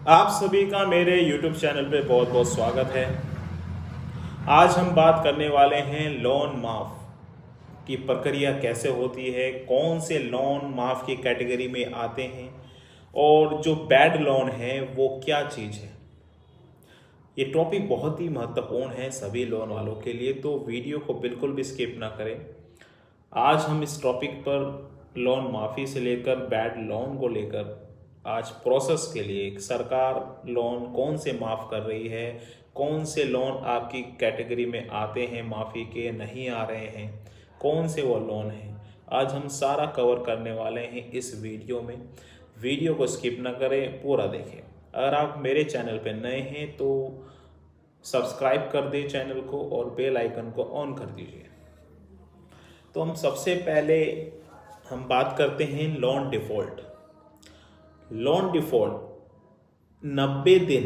आप सभी का मेरे YouTube चैनल पे बहुत बहुत स्वागत है। आज हम बात करने वाले हैं लोन माफ़ की प्रक्रिया कैसे होती है, कौन से लोन माफ़ की कैटेगरी में आते हैं और जो बैड लोन है वो क्या चीज़ है। ये टॉपिक बहुत ही महत्वपूर्ण है सभी लोन वालों के लिए, तो वीडियो को बिल्कुल भी स्किप ना करें। आज हम इस टॉपिक पर लोन माफ़ी से लेकर बैड लोन को लेकर आज प्रोसेस के लिए सरकार लोन कौन से माफ़ कर रही है, कौन से लोन आपकी कैटेगरी में आते हैं माफ़ी के, नहीं आ रहे हैं, कौन से वो लोन हैं, आज हम सारा कवर करने वाले हैं इस वीडियो में। वीडियो को स्किप ना करें, पूरा देखें। अगर आप मेरे चैनल पर नए हैं तो सब्सक्राइब कर दें चैनल को और बेल आइकन को ऑन कर दीजिए। तो हम सबसे पहले हम बात करते हैं लोन डिफ़ॉल्ट। लोन डिफ़ॉल्ट 90 दिन,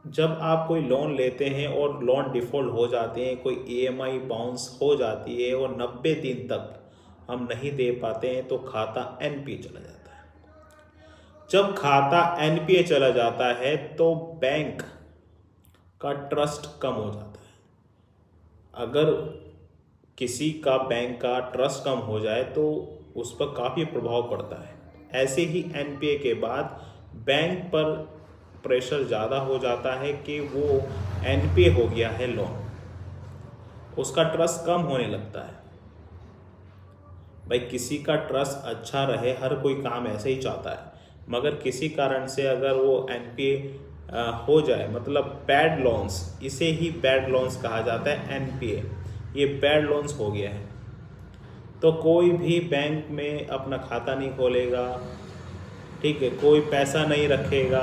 जब आप कोई लोन लेते हैं और लोन डिफ़ॉल्ट हो जाते हैं, कोई ईएमआई बाउंस हो जाती है और 90 दिन तक हम नहीं दे पाते हैं तो खाता एनपीए चला जाता है। जब खाता एनपीए चला जाता है तो बैंक का ट्रस्ट कम हो जाता है। अगर किसी का बैंक का ट्रस्ट कम हो जाए तो उस पर काफ़ी प्रभाव पड़ता है। ऐसे ही एनपीए के बाद बैंक पर प्रेशर ज़्यादा हो जाता है कि वो एनपीए हो गया है लोन, उसका ट्रस्ट कम होने लगता है। भाई किसी का ट्रस्ट अच्छा रहे, हर कोई काम ऐसे ही चाहता है, मगर किसी कारण से अगर वो एनपीए हो जाए, मतलब बैड लोन्स, इसे ही बैड लोन्स कहा जाता है। एनपीए ये बैड लोन्स हो गया है तो कोई भी बैंक में अपना खाता नहीं खोलेगा, ठीक है, कोई पैसा नहीं रखेगा,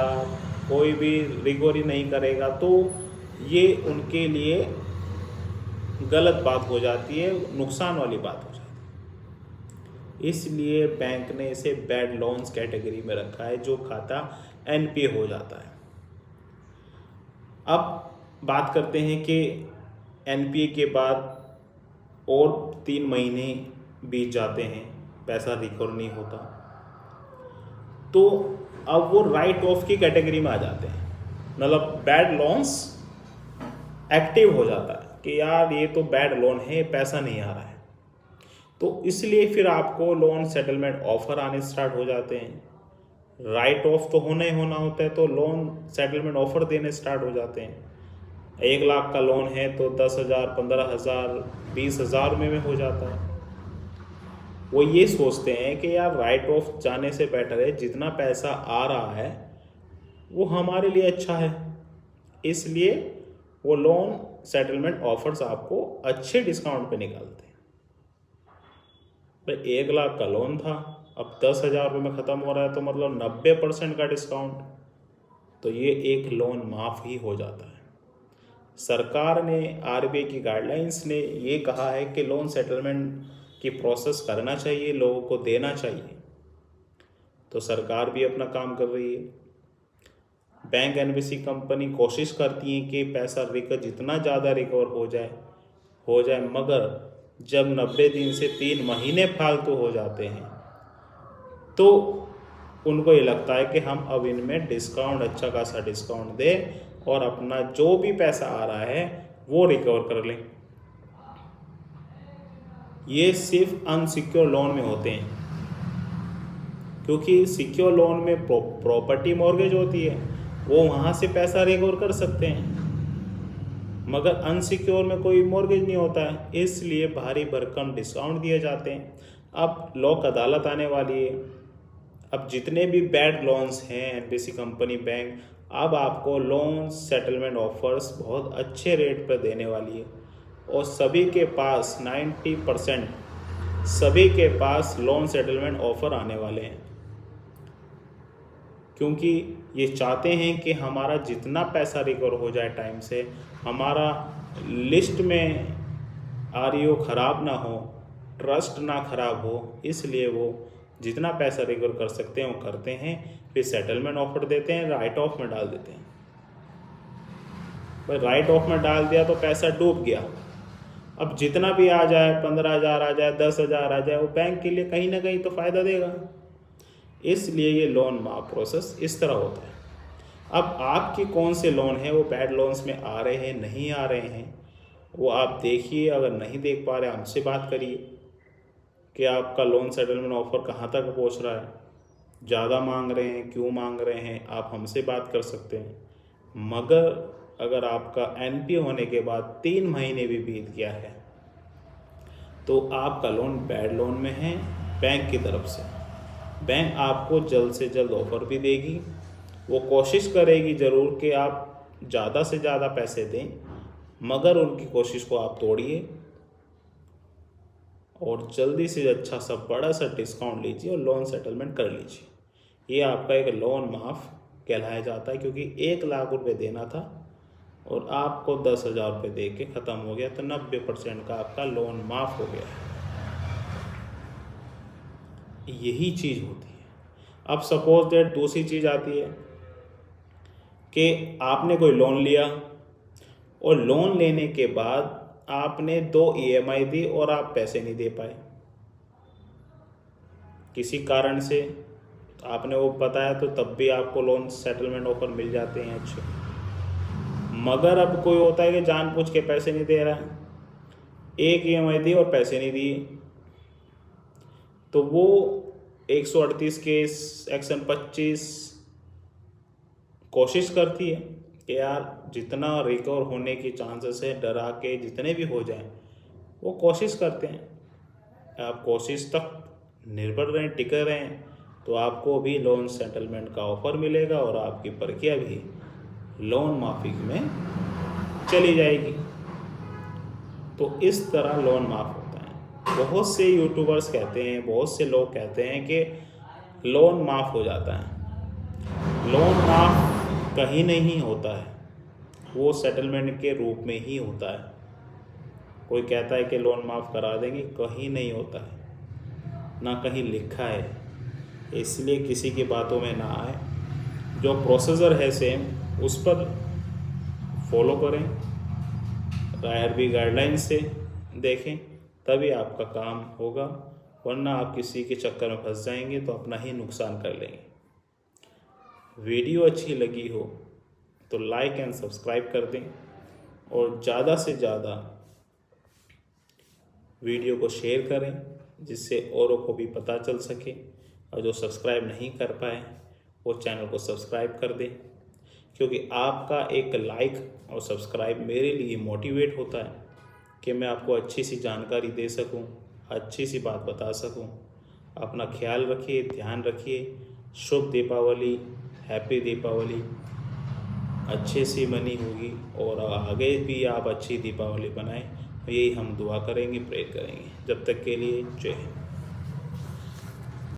कोई भी रिकवरी नहीं करेगा, तो ये उनके लिए गलत बात हो जाती है, नुकसान वाली बात हो जाती है। इसलिए बैंक ने इसे बैड लोन्स कैटेगरी में रखा है, जो खाता एनपीए हो जाता है। अब बात करते हैं कि एनपीए के बाद और 3 महीने बीत जाते हैं, पैसा रिकवर नहीं होता, तो अब वो राइट ऑफ की कैटेगरी में आ जाते हैं। मतलब बैड लोन्स एक्टिव हो जाता है कि यार ये तो बैड लोन है, पैसा नहीं आ रहा है, तो इसलिए फिर आपको लोन सेटलमेंट ऑफर आने स्टार्ट हो जाते हैं। राइट ऑफ तो होना ही होना होता है, तो लोन सेटलमेंट ऑफर देने स्टार्ट हो जाते हैं। 1 लाख का लोन है तो 10,000, 15,000, 20,000 में हो जाता है। वो ये सोचते हैं कि यार राइट ऑफ जाने से बेटर है जितना पैसा आ रहा है वो हमारे लिए अच्छा है, इसलिए वो लोन सेटलमेंट ऑफर्स आपको अच्छे डिस्काउंट पे निकालते हैं। भाई 1 लाख का लोन था, अब 10,000 रुपये में ख़त्म हो रहा है, तो मतलब 90% का डिस्काउंट, तो ये एक लोन माफ़ ही हो जाता है। सरकार ने, आरबीआई की गाइडलाइंस ने ये कहा है कि लोन सेटलमेंट की प्रोसेस करना चाहिए, लोगों को देना चाहिए, तो सरकार भी अपना काम कर रही है। बैंक एनबीसी कंपनी कोशिश करती है कि पैसा जितना ज़्यादा रिकवर हो जाए, मगर जब 90 दिन से 3 महीने फालतू हो जाते हैं तो उनको ये लगता है कि हम अब इनमें डिस्काउंट, अच्छा खासा डिस्काउंट दें और अपना जो भी पैसा आ रहा है वो रिकवर कर लें। ये सिर्फ अनसिक्योर लोन में होते हैं, क्योंकि सिक्योर लोन में प्रॉपर्टी मॉर्गेज होती है, वो वहाँ से पैसा रिकवर कर सकते हैं, मगर अनसिक्योर में कोई मॉर्गेज नहीं होता है, इसलिए भारी भरकम डिस्काउंट दिए जाते हैं। अब लोक अदालत आने वाली है, अब जितने भी बैड लोन्स हैं एनबीसी कंपनी बैंक अब आपको लोन सेटलमेंट ऑफर्स बहुत अच्छे रेट पर देने वाली है, और सभी के पास 90% सभी के पास लोन सेटलमेंट ऑफर आने वाले हैं, क्योंकि ये चाहते हैं कि हमारा जितना पैसा रिकवर हो जाए टाइम से, हमारा लिस्ट में आरईओ ख़राब ना हो, ट्रस्ट ना ख़राब हो, इसलिए वो जितना पैसा रिकवर कर सकते हैं वो करते हैं, फिर सेटलमेंट ऑफर देते हैं, राइट ऑफ में डाल देते हैं। भाई राइट ऑफ में डाल दिया तो पैसा डूब गया, अब जितना भी आ जाए, 15,000 आ जाए, 10,000 आ जाए, वो बैंक के लिए कहीं ना कहीं तो फ़ायदा देगा। इसलिए ये लोन माफ प्रोसेस इस तरह होता है। अब आपके कौन से लोन हैं वो बैड लोन्स में आ रहे हैं, नहीं आ रहे हैं, वो आप देखिए। अगर नहीं देख पा रहे हमसे बात करिए कि आपका लोन सेटलमेंट ऑफर कहाँ तक पहुँच रहा है, ज़्यादा मांग रहे हैं, क्यों मांग रहे हैं, आप हमसे बात कर सकते हैं। मगर अगर आपका एनपीए होने के बाद 3 महीने भी बीत गया है तो आपका लोन बैड लोन में है बैंक की तरफ से। बैंक आपको जल्द से जल्द ऑफर भी देगी, वो कोशिश करेगी ज़रूर कि आप ज़्यादा से ज़्यादा पैसे दें, मगर उनकी कोशिश को आप तोड़िए और जल्दी से अच्छा सा बड़ा सा डिस्काउंट लीजिए और लोन सेटलमेंट कर लीजिए। ये आपका एक लोन माफ़ कहलाया जाता है, क्योंकि 1 लाख रुपए देना था और आपको 10,000 रुपये दे के ख़त्म हो गया, तो 90% का आपका लोन माफ़ हो गया है। यही चीज़ होती है। अब सपोज दैट दूसरी चीज़ आती है कि आपने कोई लोन लिया और लोन लेने के बाद आपने 2 ईएमआई दी और आप पैसे नहीं दे पाए किसी कारण से, आपने वो बताया, तो तब भी आपको लोन सेटलमेंट ऑफर मिल जाते हैं अच्छे। मगर अब कोई होता है कि जानबूझ के पैसे नहीं दे रहा है, 1 ईएमआई दी और पैसे नहीं दिए, तो वो 138 केस एक्शन 25 कोशिश करती है कि यार जितना रिकवर होने की चांसेस है, डरा के जितने भी हो जाएं, वो कोशिश करते हैं। आप कोशिश तक निर्भर रहें, टिके रहें, तो आपको भी लोन सेटलमेंट का ऑफर मिलेगा और आपकी प्रक्रिया भी लोन माफी में चली जाएगी। तो इस तरह लोन माफ़ होता है। बहुत से यूट्यूबर्स कहते हैं, बहुत से लोग कहते हैं कि लोन माफ़ हो जाता है। लोन माफ़ कहीं नहीं होता है, वो सेटलमेंट के रूप में ही होता है। कोई कहता है कि लोन माफ़ करा देंगे, कहीं नहीं होता है, ना कहीं लिखा है। इसलिए किसी की बातों में ना आए, जो प्रोसीजर है सेम उस पर फॉलो करें, आईआरबी गाइडलाइन से देखें, तभी आपका काम होगा, वरना आप किसी के चक्कर में फंस जाएंगे तो अपना ही नुकसान कर लेंगे। वीडियो अच्छी लगी हो तो लाइक एंड सब्सक्राइब कर दें और ज़्यादा से ज़्यादा वीडियो को शेयर करें, जिससे औरों को भी पता चल सके। और जो सब्सक्राइब नहीं कर पाए वो चैनल को सब्सक्राइब कर दें, क्योंकि आपका एक लाइक और सब्सक्राइब मेरे लिए मोटिवेट होता है कि मैं आपको अच्छी सी जानकारी दे सकूं, अच्छी सी बात बता सकूं। अपना ख्याल रखिए, ध्यान रखिए। शुभ दीपावली, हैप्पी दीपावली। अच्छे से मनी होगी और आगे भी आप अच्छी दीपावली बनाएं, यही हम दुआ करेंगे, प्रे करेंगे। जब तक के लिए जय हिंद।